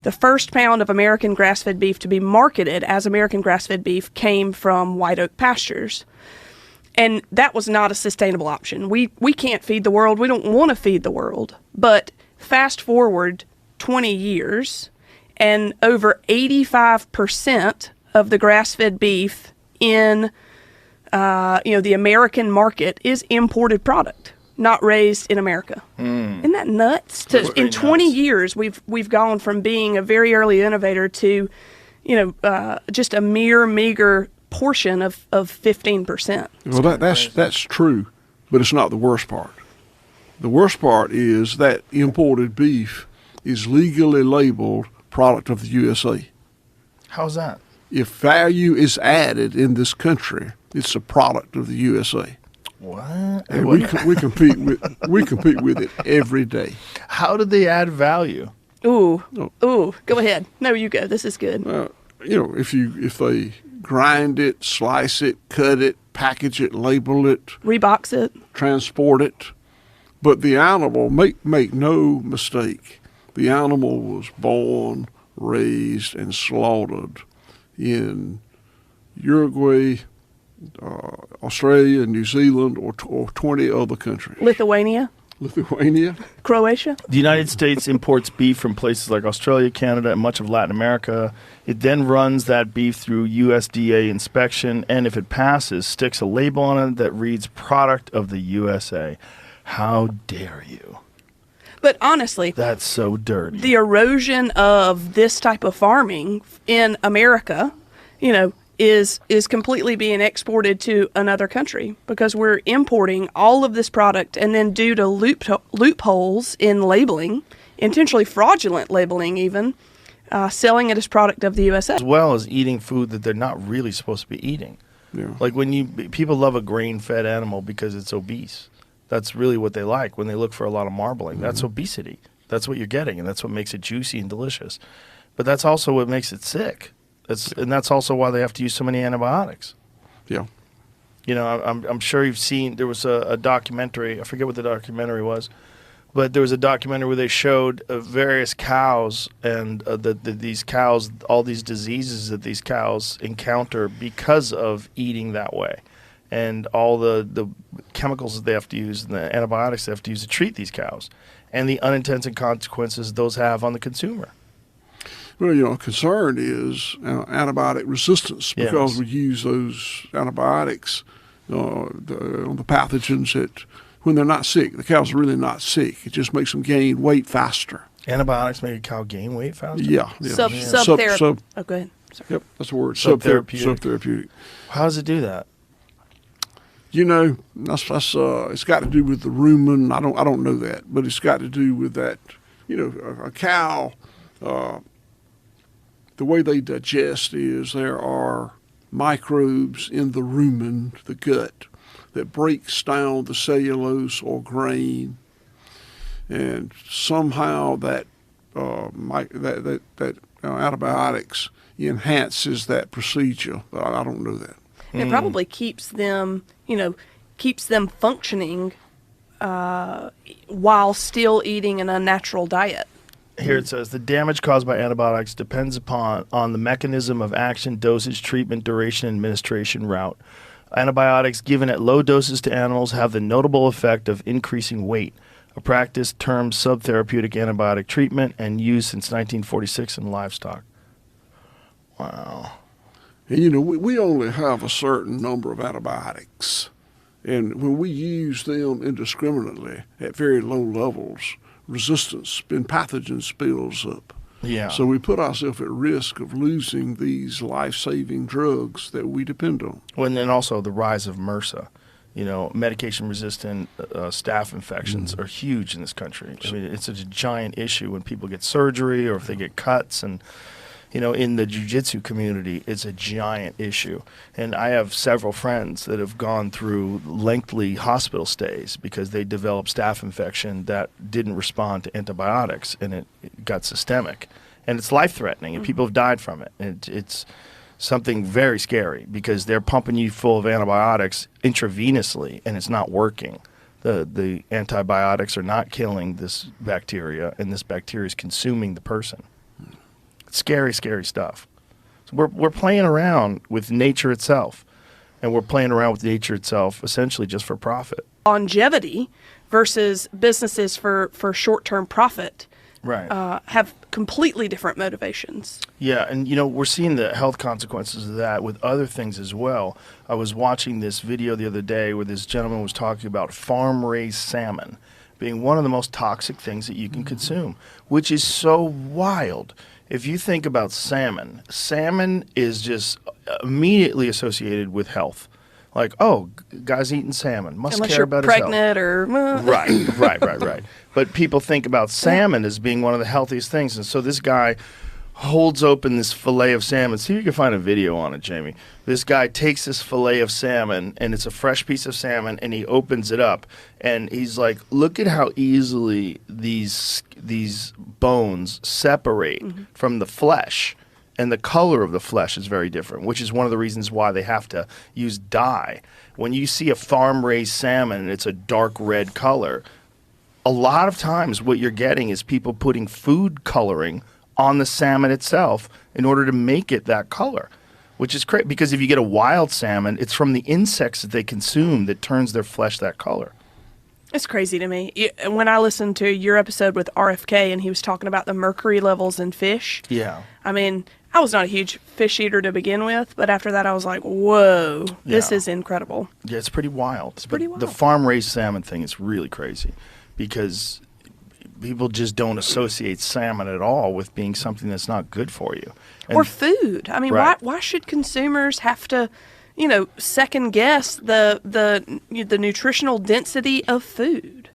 The first pound of American grass-fed beef to be marketed as American grass-fed beef came from white oak pastures. And that was not a sustainable option. We can't feed the world. We don't want to feed the world. But fast forward 20 years, and over 85% of the grass-fed beef in the American market is imported product, not raised in America. Isn't that nuts? In 20 years, we've gone from being a very early innovator to, just a meager portion of 15%. Well, that's true, but it's not the worst part. The worst part is that imported beef is legally labeled product of the U.S.A. How's that? If value is added in this country, it's a product of the U.S.A. What? And we compete with it every day. How did they add value? Ooh, go ahead. No, you go. This is good. If they grind it, slice it, cut it, package it, label it, rebox it, transport it. But the animal, make no mistake, the animal was born, raised, and slaughtered in Uruguay, Australia, New Zealand, or 20 other countries. Lithuania, Croatia. The United States imports beef from places like Australia, Canada, and much of Latin America. It then runs that beef through USDA inspection, and if it passes, sticks a label on it that reads product of the USA. How dare you? But honestly, that's so dirty. The erosion of this type of farming in America, is completely being exported to another country because we're importing all of this product, and then due to loopholes in labeling, intentionally fraudulent labeling even, selling it as product of the USA. As well as eating food that they're not really supposed to be eating. Yeah. Like people love a grain-fed animal because it's obese. That's really what they like when they look for a lot of marbling. Mm-hmm. That's obesity. That's what you're getting, and that's what makes it juicy and delicious. But that's also what makes it sick. And that's also why they have to use so many antibiotics. Yeah. I'm sure you've seen, there was a documentary, I forget what the documentary was, but there was a documentary where they showed various cows and these cows, all these diseases that these cows encounter because of eating that way. And all the chemicals that they have to use and the antibiotics they have to use to treat these cows. And the unintended consequences those have on the consumer. Well, concern is antibiotic resistance because we use those antibiotics on the pathogens that when they're not sick. The cow's really not sick. It just makes them gain weight faster. Antibiotics make a cow gain weight faster? Yeah. Subtherapeutic. Oh, go ahead. Sorry. Yep, that's the word. Subtherapeutic. How does it do that? That's it's got to do with the rumen. I don't know that, but it's got to do with that. A cow. The way they digest is there are microbes in the rumen, the gut, that breaks down the cellulose or grain, and somehow that antibiotics enhances that procedure. But I don't know that. It probably keeps them functioning while still eating an unnatural diet. Here it says, the damage caused by antibiotics depends on the mechanism of action, dosage, treatment, duration, and administration route. Antibiotics given at low doses to animals have the notable effect of increasing weight, a practice termed subtherapeutic antibiotic treatment and used since 1946 in livestock. Wow. And, we only have a certain number of antibiotics. And when we use them indiscriminately at very low levels, resistance and pathogens builds up. Yeah. So we put ourselves at risk of losing these life-saving drugs that we depend on. Well, and then also the rise of MRSA. Medication-resistant staph infections are huge in this country. I mean, it's a giant issue when people get surgery or if they get cuts. And, in the jiu-jitsu community, it's a giant issue. And I have several friends that have gone through lengthy hospital stays because they developed staph infection that didn't respond to antibiotics, and it got systemic. And it's life-threatening, and people have died from it. And it's something very scary because they're pumping you full of antibiotics intravenously, and it's not working. The antibiotics are not killing this bacteria, and this bacteria is consuming the person. Scary, scary stuff. So we're playing around with nature itself, and we're playing around with nature itself essentially just for profit. Longevity versus businesses for short-term profit Right. have completely different motivations. Yeah, and we're seeing the health consequences of that with other things as well. I was watching this video the other day where this gentleman was talking about farm-raised salmon being one of the most toxic things that you can consume, which is so wild. If you think about salmon, salmon is just immediately associated with health. Like, oh, guy's eating salmon, must Unless care you're about his health. pregnant or... Right. But people think about salmon as being one of the healthiest things. And so this guy holds open this fillet of salmon. See if you can find a video on it, Jamie. This guy takes this fillet of salmon, and it's a fresh piece of salmon, and he opens it up. And he's like, look at how easily these bones separate from the flesh. And the color of the flesh is very different, which is one of the reasons why they have to use dye. When you see a farm-raised salmon and it's a dark red color, a lot of times what you're getting is people putting food coloring on the salmon itself in order to make it that color, which is great because if you get a wild salmon, it's from the insects that they consume that turns their flesh that color. It's crazy to me. When I listened to your episode with RFK and he was talking about the mercury levels in fish. Yeah. I mean, I was not a huge fish eater to begin with, but after that I was like, whoa, this is incredible. Yeah, it's pretty wild. It's pretty wild. The farm-raised salmon thing is really crazy because people just don't associate salmon at all with being something that's not good for you. Or food. I mean, Right. why should consumers have to, second guess the nutritional density of food?